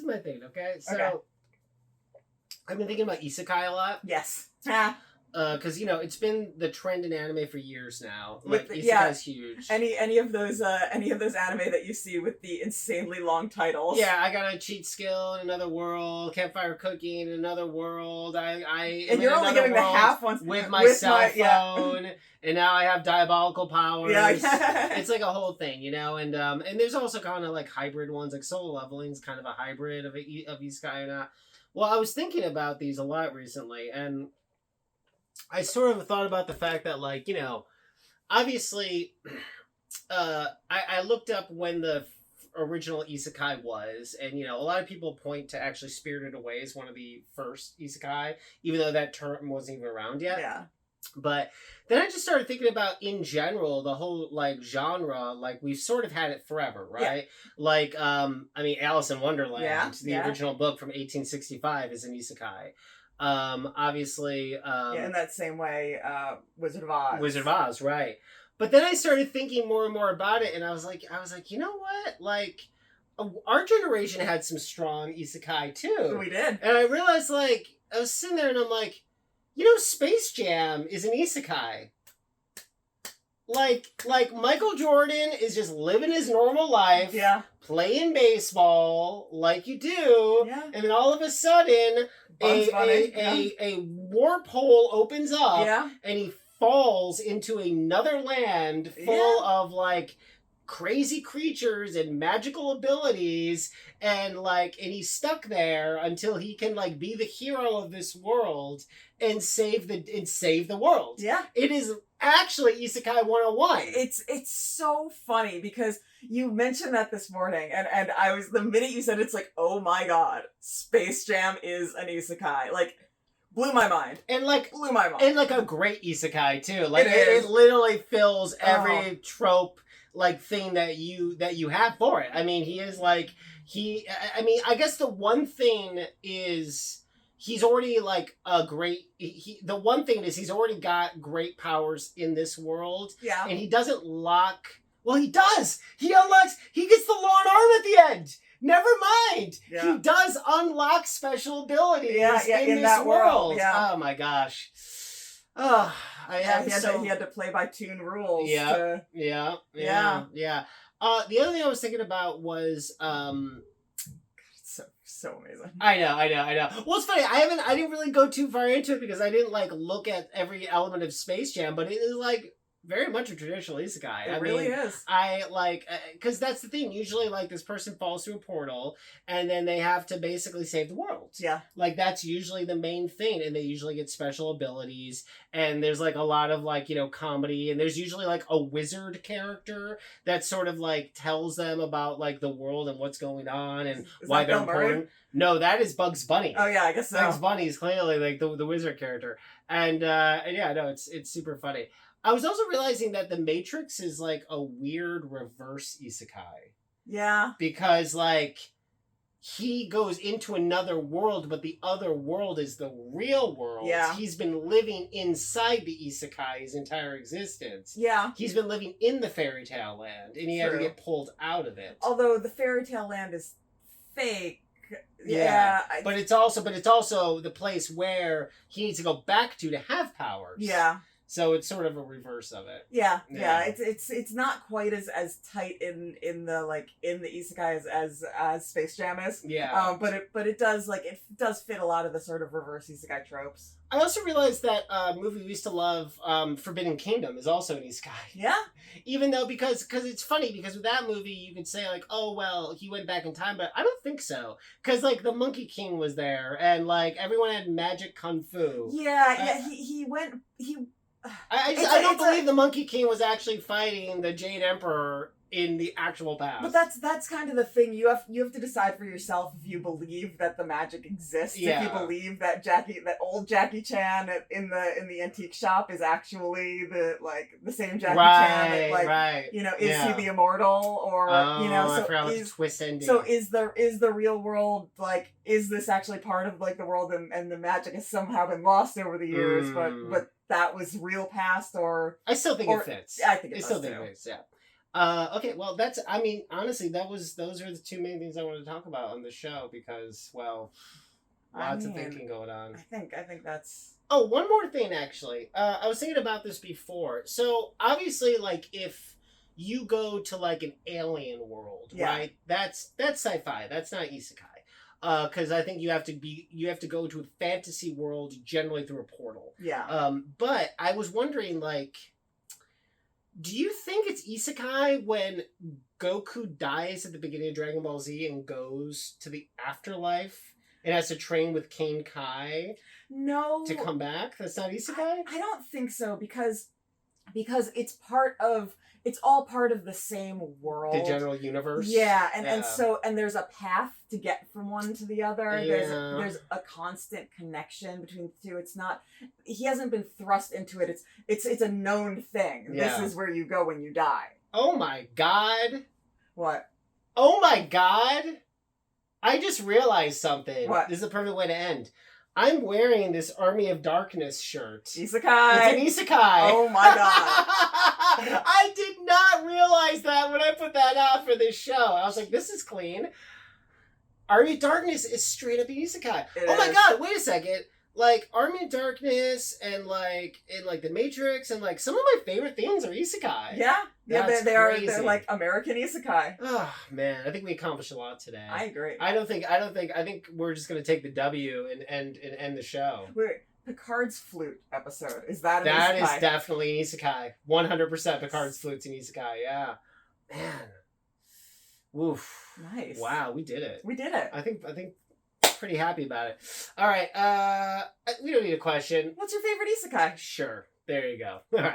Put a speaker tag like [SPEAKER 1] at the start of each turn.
[SPEAKER 1] is my thing, okay? So,
[SPEAKER 2] Okay.
[SPEAKER 1] I've been thinking about isekai a lot.
[SPEAKER 2] Yes.
[SPEAKER 1] Because, it's been the trend in anime for years now. Like,
[SPEAKER 2] With
[SPEAKER 1] isekai's huge.
[SPEAKER 2] Any of those anime that you see with the insanely long titles.
[SPEAKER 1] Yeah, I got a cheat skill in another world, campfire cooking in another world. And
[SPEAKER 2] you're only giving the half ones
[SPEAKER 1] with my cell phone, and now I have diabolical powers.
[SPEAKER 2] Yeah,
[SPEAKER 1] it's like a whole thing, and there's also kind of like hybrid ones, like Solo Leveling's kind of a hybrid of isekai or not. Well, I was thinking about these a lot recently, and I sort of thought about the fact that, like, obviously, I looked up when the original isekai was, and, a lot of people point to actually Spirited Away as one of the first isekai, even though that term wasn't even around yet.
[SPEAKER 2] Yeah.
[SPEAKER 1] But then I just started thinking about, in general, the whole, like, genre, like, we've sort of had it forever, right? Yeah. Like, Alice in Wonderland, the original book from 1865 is an isekai. Obviously...
[SPEAKER 2] in that same way, Wizard of Oz.
[SPEAKER 1] Wizard of Oz, right. But then I started thinking more and more about it, and I was like, you know what? Like, our generation had some strong isekai, too.
[SPEAKER 2] We did.
[SPEAKER 1] And I realized, like, I was sitting there, and I'm like, Space Jam is an isekai. Like Michael Jordan is just living his normal life, playing baseball like you do, and then all of a sudden, a warp hole opens up, and he falls into another land full of, like, crazy creatures and magical abilities, and he's stuck there until he can, like, be the hero of this world and save the world. Yeah. It is actually Isekai 101.
[SPEAKER 2] It's so funny because you mentioned that this morning, and I was, the minute you said it's like, oh my god, Space Jam is an isekai. Like, blew my mind.
[SPEAKER 1] And like
[SPEAKER 2] blew my mind.
[SPEAKER 1] And like a great isekai too. Like it literally fills every trope like thing that you have for it. I mean, he is like I guess the one thing is he's already like a great the one thing is he's already got great powers in this world. Yeah. And he doesn't lock. Well, he does. He unlocks. He gets the long arm at the end. Never mind. Yeah. He does unlock special abilities in this world. Yeah. Oh my gosh. Oh, he
[SPEAKER 2] had to play by tune rules.
[SPEAKER 1] Yeah. Yeah. The other thing I was thinking about was
[SPEAKER 2] so amazing.
[SPEAKER 1] I know. Well, it's funny. I didn't really go too far into it because I didn't like look at every element of Space Jam, but it is like very much a traditional isekai.
[SPEAKER 2] It really is.
[SPEAKER 1] I like, because that's the thing. Usually, like, this person falls through a portal, and then they have to basically save the world. Yeah. Like, that's usually the main thing, and they usually get special abilities, and there's, like, a lot of, like, comedy, and there's usually, like, a wizard character that sort of, like, tells them about, like, the world and what's going on, and why they're important. No, that is Bugs Bunny.
[SPEAKER 2] Oh, yeah, I guess so.
[SPEAKER 1] Bugs Bunny is clearly, like, the wizard character. And yeah, no, it's super funny. I was also realizing that The Matrix is, like, a weird reverse isekai. Yeah. Because, like, he goes into another world, but the other world is the real world. Yeah. He's been living inside the isekai his entire existence. Yeah. He's been living in the fairy tale land, and he had to get pulled out of it.
[SPEAKER 2] Although the fairy tale land is fake.
[SPEAKER 1] Yeah. But it's also the place where he needs to go back to have powers. Yeah. So it's sort of a reverse of it. Yeah. It's
[SPEAKER 2] not quite as tight in the isekai as Space Jam is. Yeah. But it does fit a lot of the sort of reverse isekai tropes.
[SPEAKER 1] I also realized that movie we used to love, Forbidden Kingdom, is also an isekai. Yeah. Even though because it's funny because with that movie you could say like, oh well, he went back in time, but I don't think so. Because like the Monkey King was there and like everyone had magic kung fu.
[SPEAKER 2] Yeah.
[SPEAKER 1] I don't believe the Monkey King was actually fighting the Jade Emperor in the actual past.
[SPEAKER 2] But that's kind of the thing. You have to decide for yourself if you believe that the magic exists. Yeah. If you believe that old Jackie Chan in the antique shop is actually the same Jackie Chan. Right. Is he the immortal or
[SPEAKER 1] I forgot what the twist ending.
[SPEAKER 2] So is the real world is this actually part of the world and the magic has somehow been lost over the years, but that was real past or
[SPEAKER 1] I still think it fits.
[SPEAKER 2] I think it
[SPEAKER 1] does
[SPEAKER 2] still
[SPEAKER 1] too. Fits, yeah. Okay, well, honestly, those are the two main things I wanted to talk about on the show because, well, lots of thinking going on.
[SPEAKER 2] I think that's...
[SPEAKER 1] Oh, one more thing, actually. I was thinking about this before. So, obviously, like, if you go to, like, an alien world, right? That's sci-fi. That's not isekai. Because I think you have to go to a fantasy world generally through a portal.
[SPEAKER 2] Yeah.
[SPEAKER 1] But I was wondering, like, do you think it's isekai when Goku dies at the beginning of Dragon Ball Z and goes to the afterlife and has to train with Kane Kai?
[SPEAKER 2] No.
[SPEAKER 1] To come back? That's not isekai?
[SPEAKER 2] I don't think so because it's all part of the same world.
[SPEAKER 1] The general universe?
[SPEAKER 2] Yeah, and so there's a path to get from one to the other. Yeah. There's a constant connection between the two. It's not, he hasn't been thrust into it. It's a known thing. Yeah. This is where you go when you die.
[SPEAKER 1] Oh my god.
[SPEAKER 2] What?
[SPEAKER 1] Oh my god. I just realized something.
[SPEAKER 2] What?
[SPEAKER 1] This is the perfect way to end. I'm wearing this Army of Darkness shirt.
[SPEAKER 2] Isekai.
[SPEAKER 1] It's an isekai.
[SPEAKER 2] Oh my god.
[SPEAKER 1] I did not realize that when I put that out for this show. I was like, this is clean. Army of Darkness is straight up an isekai. My god, wait a second. Like, Army of Darkness and The Matrix and like some of my favorite things are isekai.
[SPEAKER 2] Yeah. Yeah,
[SPEAKER 1] they're
[SPEAKER 2] like American isekai.
[SPEAKER 1] Oh man, I think we accomplished a lot today.
[SPEAKER 2] I agree.
[SPEAKER 1] I think we're just gonna take the W and end the show.
[SPEAKER 2] Wait, Picard's flute episode. Is that an
[SPEAKER 1] That
[SPEAKER 2] isekai?
[SPEAKER 1] is definitely an isekai. 100% Picard's flute's an isekai, yeah. Man. Woof.
[SPEAKER 2] Nice.
[SPEAKER 1] Wow, we did it.
[SPEAKER 2] We did it.
[SPEAKER 1] I think pretty happy about it. All right, we don't need a question.
[SPEAKER 2] What's your favorite isekai?
[SPEAKER 1] Sure. There you go. All right.